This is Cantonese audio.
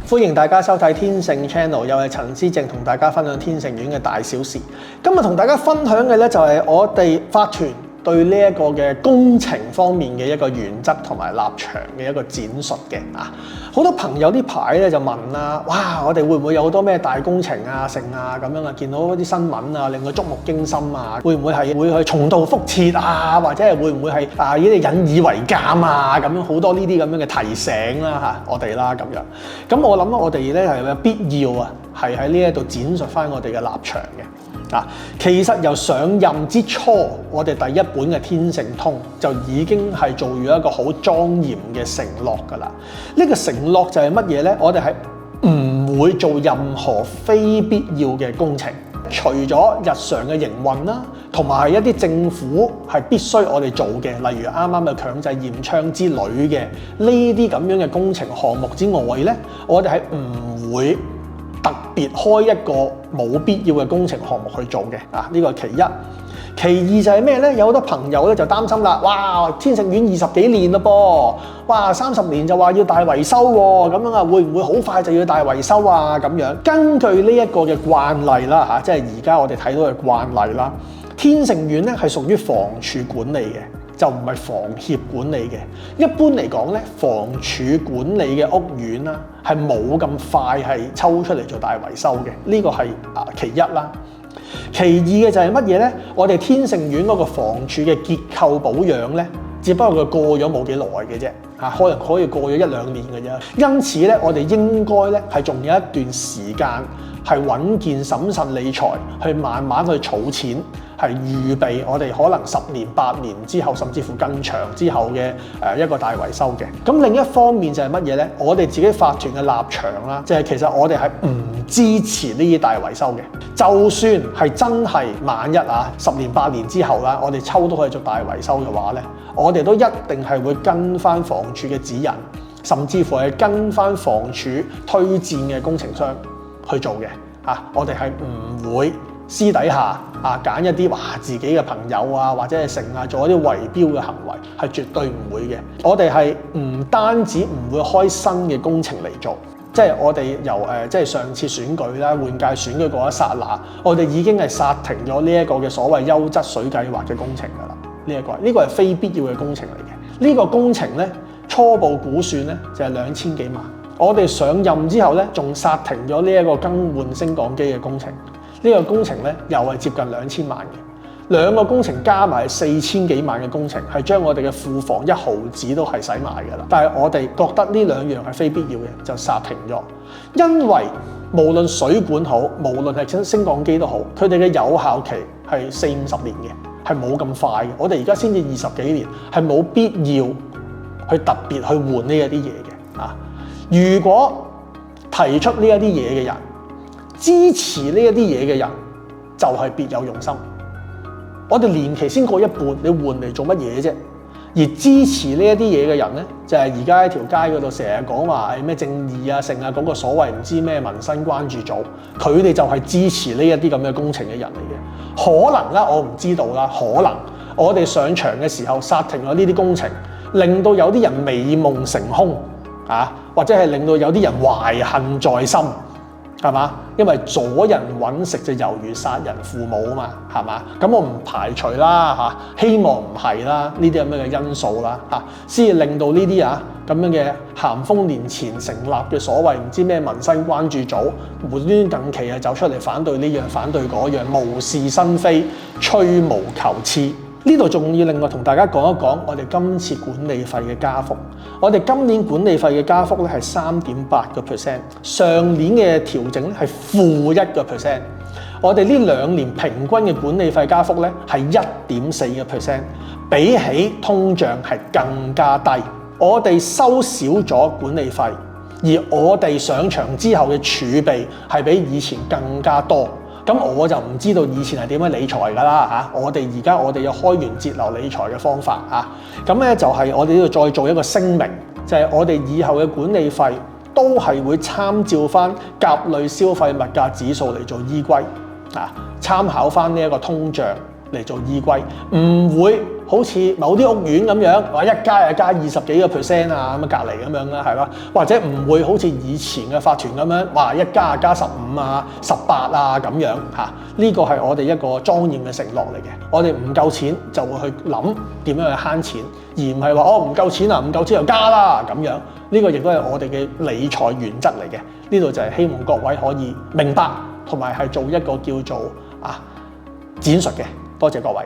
歡迎大家收睇天盛 Channel， 又係陳思正同大家分享天盛苑嘅大小事。今日同大家分享嘅咧就係我哋法團對呢一個嘅工程方面嘅一個原則同埋立場嘅一個展述嘅啊。好多朋友呢排咧就問啦，哇！我哋會唔會有好多咩大工程啊、成啊咁樣啊？見到嗰啲新聞啊，令佢觸目驚心啊，會唔會係會去重蹈覆轍啊？或者係會唔會係呢啲引以為鑑啊？咁樣好多呢啲咁樣嘅提醒啦嚇，我哋啦咁樣。咁我諗我哋咧係有必要啊，係喺呢一度展述翻我哋嘅立場嘅。其實由上任之初，我哋第一本嘅《天盛通》就已經係做咗一個好莊嚴嘅承諾㗎啦。呢個承諾就係乜嘢呢？我哋係唔會做任何非必要嘅工程，除咗日常嘅營運啦，同埋係一啲政府係必須我哋做嘅，例如啱啱嘅強制驗窗之類嘅呢啲咁樣嘅工程項目之外呢，我哋係唔會特別開一個冇必要嘅工程項目去做嘅啊！呢個係其一。其二就係咩咧？有好多朋友咧就擔心啦，哇！天盛苑20幾年咯噃，哇！30年就話要大維修喎，咁樣啊，會唔會好快就要大維修啊？咁樣根據呢一個嘅慣例啦嚇，即係而家我哋睇到嘅慣例啦，天盛苑咧係屬於房署管理嘅，就唔係房協管理嘅。一般嚟講咧，房署管理嘅屋苑啦，係冇咁快係抽出嚟做大維修嘅。呢個係其一啦。其二嘅就係乜嘢咧？我哋天盛苑嗰個房署嘅結構保養咧，只不過佢過咗冇幾耐嘅啫，可能可以過咗1-2年嘅啫。因此咧，我哋應該咧係仲有一段時間係穩健審慎理財，去慢慢去儲錢，係預備我哋可能10年、8年之後，甚至乎更長之後嘅一個大維修嘅。咁另一方面就係乜嘢咧？我哋自己法團嘅立場啦，就係其實我哋係唔支持呢啲大維修嘅。就算係真係萬一10年、8年之後啦，我哋抽到可以做大維修嘅話咧，我哋都一定係會跟翻房署嘅指引，甚至乎係跟翻房署推薦嘅工程商去做嘅。我哋係唔會私底下揀一啲自己嘅朋友或者係成做一啲圍標嘅行為，係絕對唔會嘅。我哋係唔單止唔會開新嘅工程嚟做，即係我哋由即係上次選舉啦、換屆選舉嗰一剎那，我哋已經係剎停咗呢一個嘅所謂優質水計劃嘅工程㗎啦。呢個係非必要嘅工程嚟嘅。呢個工程咧，初步估算咧就係2000幾萬。我哋上任之後咧，仲剎停咗呢一個更換升降機嘅工程。呢個工程咧又係接近2000萬嘅，兩個工程加埋4000幾萬嘅工程，係將我哋嘅庫房1毫子都係使埋㗎啦。但係我哋覺得呢兩樣係非必要嘅，就剎停咗。因為無論水管好，無論係升降機都好，佢哋嘅有效期係40-50年嘅，係冇咁快嘅。我哋而家先至20幾年，係冇必要去特別去換呢一啲嘢嘅。如果提出呢一啲嘢嘅人，支持呢一啲嘢嘅人，就係別有用心。我哋年期先過一半，你換嚟做乜嘢啫？而支持呢一啲嘢嘅人咧，就係而家喺條街嗰度成日講話咩正義成嗰個所謂唔知咩民生關注組，佢哋就係支持呢一啲咁嘅工程嘅人嚟嘅。可能啦，我唔知道啦，可能我哋上場嘅時候剎停咗呢啲工程，令到有啲人美夢成空或者係令到有啲人懷恨在心。係嘛？因為阻人揾食就猶如殺人父母啊嘛，係嘛？咁我唔排除啦希望唔係啦，呢啲咁樣嘅因素啦先至令到呢啲咁樣嘅咸豐年前成立嘅所謂唔知咩民生關注組，無端端近期走出嚟反對呢樣反對嗰樣，無事生非，吹毛求疵。呢度仲要另外同大家講一講我哋今次管理費嘅加幅。我哋今年管理費嘅加幅咧係3.8%，上年嘅調整咧係-1%。我哋呢2年平均嘅管理費加幅咧係1.4%，比起通脹係更加低。我哋收少咗管理費，而我哋上場之後嘅儲備係比以前更加多。咁我就唔知道以前係點樣理財㗎啦我哋而家有開源節流理財嘅方法咁咧就係我哋呢度再做一個聲明，就係我哋以後嘅管理費都係會參照翻甲類消費物價指數嚟做依歸參考翻呢一個通脹嚟做依歸，唔會好似某啲屋苑咁樣，話一加就加20幾個%啊，咁啊隔離咁樣啦，係嘛？或者唔會好似以前嘅法團咁樣，話一加就加15啊、18啊咁樣嚇。呢個係我哋一個莊嚴嘅承諾嚟嘅。我哋唔夠錢就會去諗點樣去慳錢，而唔係話唔夠錢啊，唔夠錢就加啦咁樣。呢個亦都係我哋嘅理財原則嚟嘅。呢度就係希望各位可以明白，同埋係做一個叫做展述嘅。多謝各位。